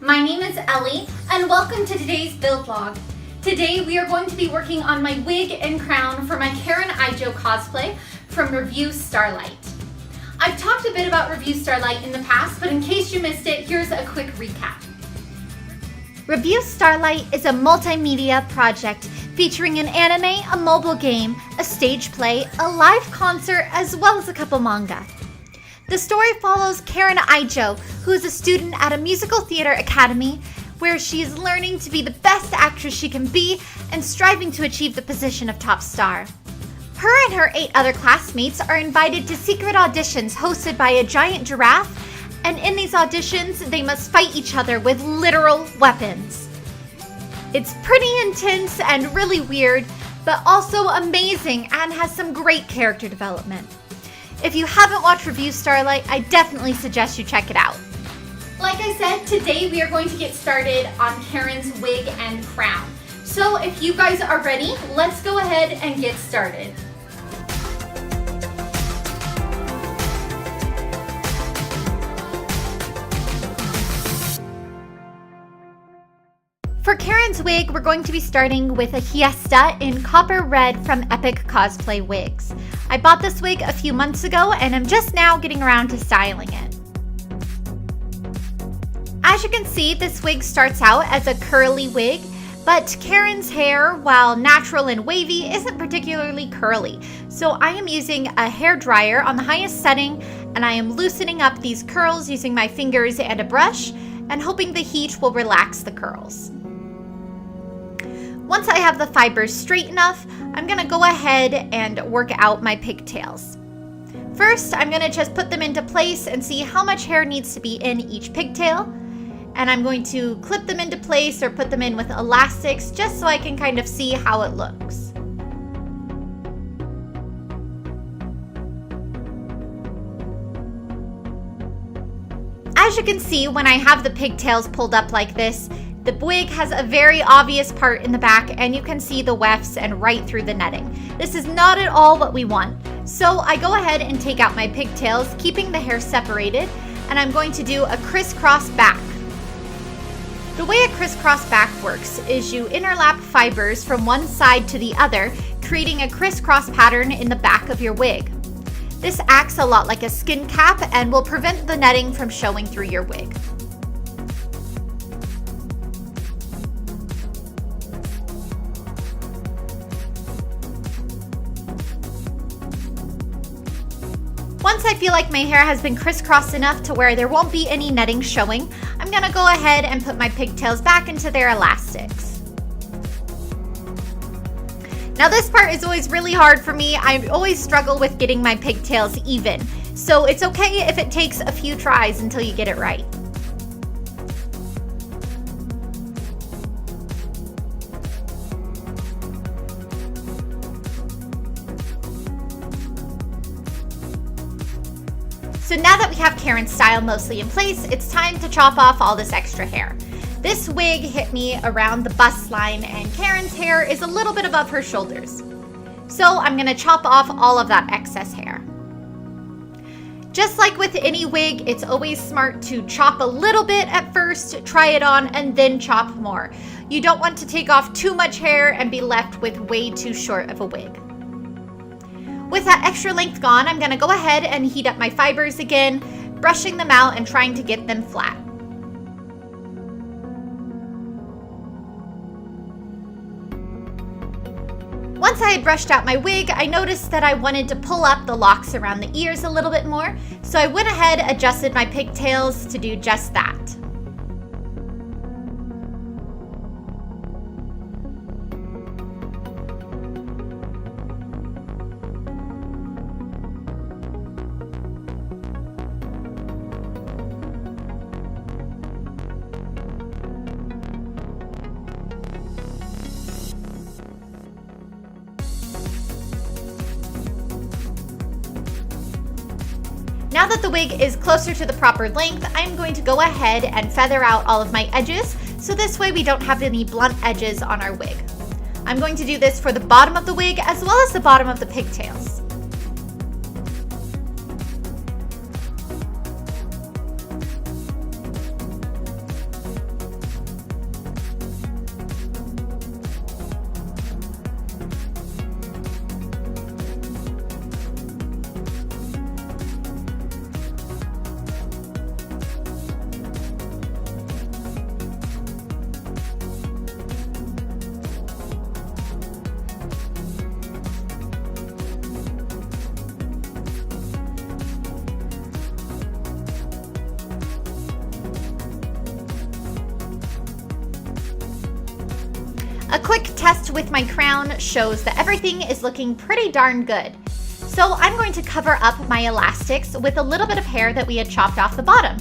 My name is Ellie, and welcome to today's build log. Today we are going to be working on my wig and crown for my Karen Aijou cosplay from Revue Starlight. I've talked a bit about Revue Starlight in the past, but in case you missed it, here's a quick recap. Revue Starlight is a multimedia project featuring an anime, a mobile game, a stage play, a live concert, as well as a couple manga. The story follows Karen Aijou, who is a student at a musical theater academy where she is learning to be the best actress she can be and striving to achieve the position of top star. Her and her 8 other classmates are invited to secret auditions hosted by a giant giraffe, and in these auditions, they must fight each other with literal weapons. It's pretty intense and really weird, but also amazing and has some great character development. If you haven't watched Revue Starlight, I definitely suggest you check it out. Like I said, today we are going to get started on Karen's wig and crown. So if you guys are ready, let's go ahead and get started. For Karen's wig, we're going to be starting with a Fiesta in copper red from Epic Cosplay Wigs. I bought this wig a few months ago and I'm just now getting around to styling it. As you can see, this wig starts out as a curly wig, but Karen's hair, while natural and wavy, isn't particularly curly. So I am using a hair dryer on the highest setting and I am loosening up these curls using my fingers and a brush and hoping the heat will relax the curls. Once I have the fibers straight enough, I'm going to go ahead and work out my pigtails. First, I'm going to just put them into place and see how much hair needs to be in each pigtail. And I'm going to clip them into place or put them in with elastics just so I can kind of see how it looks. As you can see, when I have the pigtails pulled up like this, the wig has a very obvious part in the back and you can see the wefts and right through the netting. This is not at all what we want. So I go ahead and take out my pigtails, keeping the hair separated, and I'm going to do a crisscross back. The way a crisscross back works is you interlap fibers from one side to the other, creating a crisscross pattern in the back of your wig. This acts a lot like a skin cap and will prevent the netting from showing through your wig. Once I feel like my hair has been crisscrossed enough to where there won't be any netting showing, I'm going to go ahead and put my pigtails back into their elastics. Now this part is always really hard for me. I always struggle with getting my pigtails even, so it's okay if it takes a few tries until you get it right. So now that we have Karen's style mostly in place, it's time to chop off all this extra hair. This wig hit me around the bust line and Karen's hair is a little bit above her shoulders. So I'm gonna chop off all of that excess hair. Just like with any wig, it's always smart to chop a little bit at first, try it on, and then chop more. You don't want to take off too much hair and be left with way too short of a wig. With that extra length gone, I'm going to go ahead and heat up my fibers again, brushing them out and trying to get them flat. Once I had brushed out my wig, I noticed that I wanted to pull up the locks around the ears a little bit more, so I went ahead and adjusted my pigtails to do just that. Now that the wig is closer to the proper length, I'm going to go ahead and feather out all of my edges, so this way we don't have any blunt edges on our wig. I'm going to do this for the bottom of the wig as well as the bottom of the pigtails. A quick test with my crown shows that everything is looking pretty darn good. So I'm going to cover up my elastics with a little bit of hair that we had chopped off the bottom.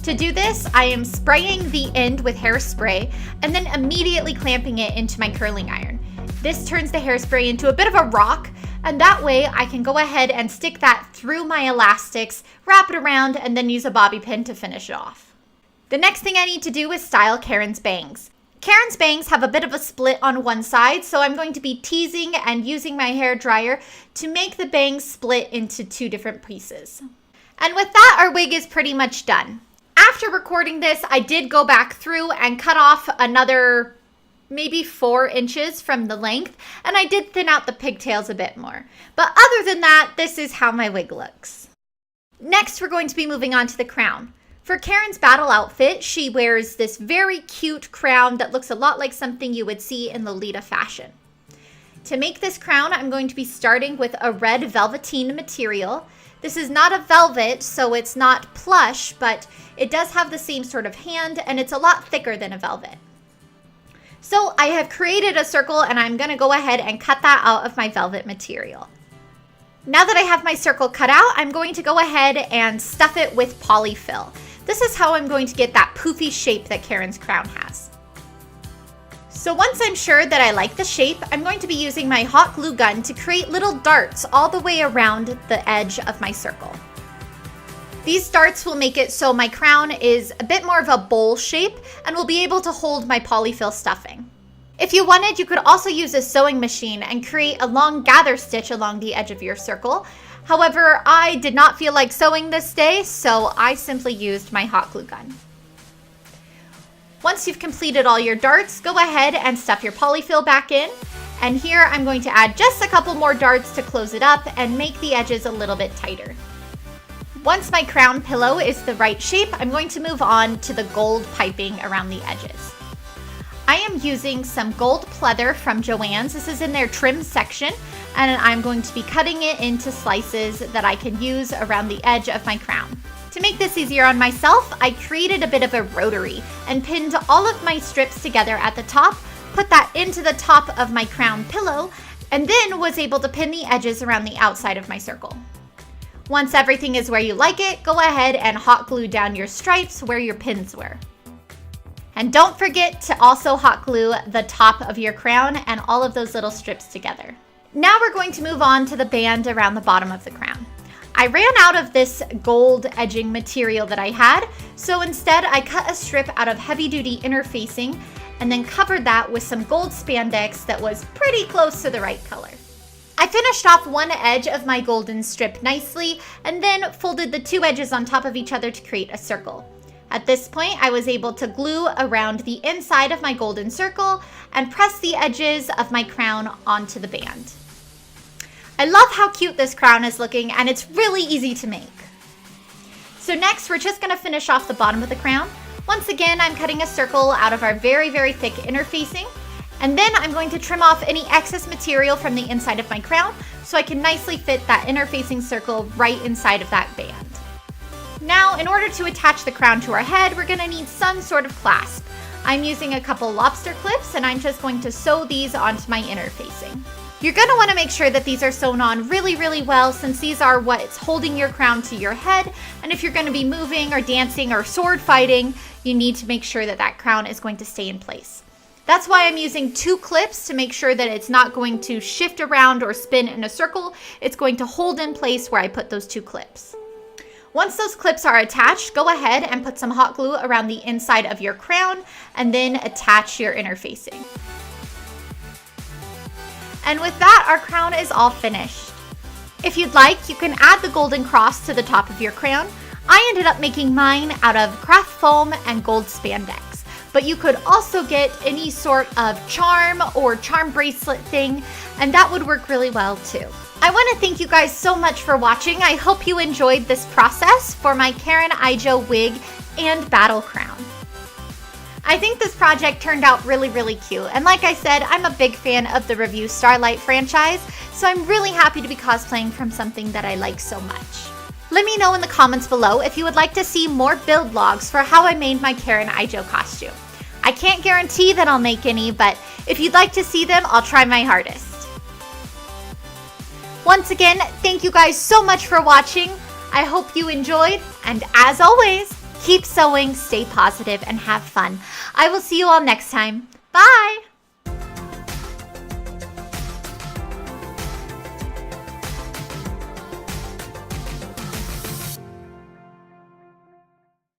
To do this, I am spraying the end with hairspray and then immediately clamping it into my curling iron. This turns the hairspray into a bit of a rock, and that way I can go ahead and stick that through my elastics, wrap it around, and then use a bobby pin to finish it off. The next thing I need to do is style Karen's bangs. Karen's bangs have a bit of a split on one side, so I'm going to be teasing and using my hair dryer to make the bangs split into two different pieces. And with that, our wig is pretty much done. After recording this, I did go back through and cut off another maybe 4 inches from the length, and I did thin out the pigtails a bit more. But other than that, this is how my wig looks. Next, we're going to be moving on to the crown. For Karen's battle outfit, she wears this very cute crown that looks a lot like something you would see in Lolita fashion. To make this crown, I'm going to be starting with a red velveteen material. This is not a velvet, so it's not plush, but it does have the same sort of hand, and it's a lot thicker than a velvet. So I have created a circle, and I'm going to go ahead and cut that out of my velvet material. Now that I have my circle cut out, I'm going to go ahead and stuff it with polyfill. This is how I'm going to get that poofy shape that Karen's crown has. So once I'm sure that I like the shape, I'm going to be using my hot glue gun to create little darts all the way around the edge of my circle. These darts will make it so my crown is a bit more of a bowl shape and will be able to hold my polyfill stuffing. If you wanted, you could also use a sewing machine and create a long gather stitch along the edge of your circle. However, I did not feel like sewing this day, so I simply used my hot glue gun. Once you've completed all your darts, go ahead and stuff your polyfill back in. And here I'm going to add just a couple more darts to close it up and make the edges a little bit tighter. Once my crown pillow is the right shape, I'm going to move on to the gold piping around the edges. I am using some gold pleather from Joann's. This is in their trim section, and I'm going to be cutting it into slices that I can use around the edge of my crown. To make this easier on myself, I created a bit of a rotary and pinned all of my strips together at the top, put that into the top of my crown pillow, and then was able to pin the edges around the outside of my circle. Once everything is where you like it, go ahead and hot glue down your stripes where your pins were. And don't forget to also hot glue the top of your crown and all of those little strips together. Now we're going to move on to the band around the bottom of the crown. I ran out of this gold edging material that I had, so instead I cut a strip out of heavy-duty interfacing and then covered that with some gold spandex that was pretty close to the right color. I finished off one edge of my golden strip nicely and then folded the 2 edges on top of each other to create a circle. At this point, I was able to glue around the inside of my golden circle and press the edges of my crown onto the band. I love how cute this crown is looking, and it's really easy to make. So next, we're just going to finish off the bottom of the crown. Once again, I'm cutting a circle out of our very, very thick interfacing, and then I'm going to trim off any excess material from the inside of my crown so I can nicely fit that interfacing circle right inside of that band. Now, in order to attach the crown to our head, we're going to need some sort of clasp. I'm using a couple lobster clips, and I'm just going to sew these onto my interfacing. You're going to want to make sure that these are sewn on really, really well, since these are what's holding your crown to your head, and if you're going to be moving or dancing or sword fighting, you need to make sure that that crown is going to stay in place. That's why I'm using 2 clips to make sure that it's not going to shift around or spin in a circle. It's going to hold in place where I put those 2 clips. Once those clips are attached, go ahead and put some hot glue around the inside of your crown and then attach your interfacing. And with that, our crown is all finished. If you'd like, you can add the golden cross to the top of your crown. I ended up making mine out of craft foam and gold spandex, but you could also get any sort of charm or charm bracelet thing, and that would work really well too. I want to thank you guys so much for watching. I hope you enjoyed this process for my Karen Aijou wig and battle crown. I think this project turned out really, really cute, and like I said, I'm a big fan of the Revue Starlight franchise, so I'm really happy to be cosplaying from something that I like so much. Let me know in the comments below if you would like to see more build logs for how I made my Karen Aijou costume. I can't guarantee that I'll make any, but if you'd like to see them, I'll try my hardest. Once again, thank you guys so much for watching. I hope you enjoyed, and as always, keep sewing, stay positive, and have fun. I will see you all next time. Bye!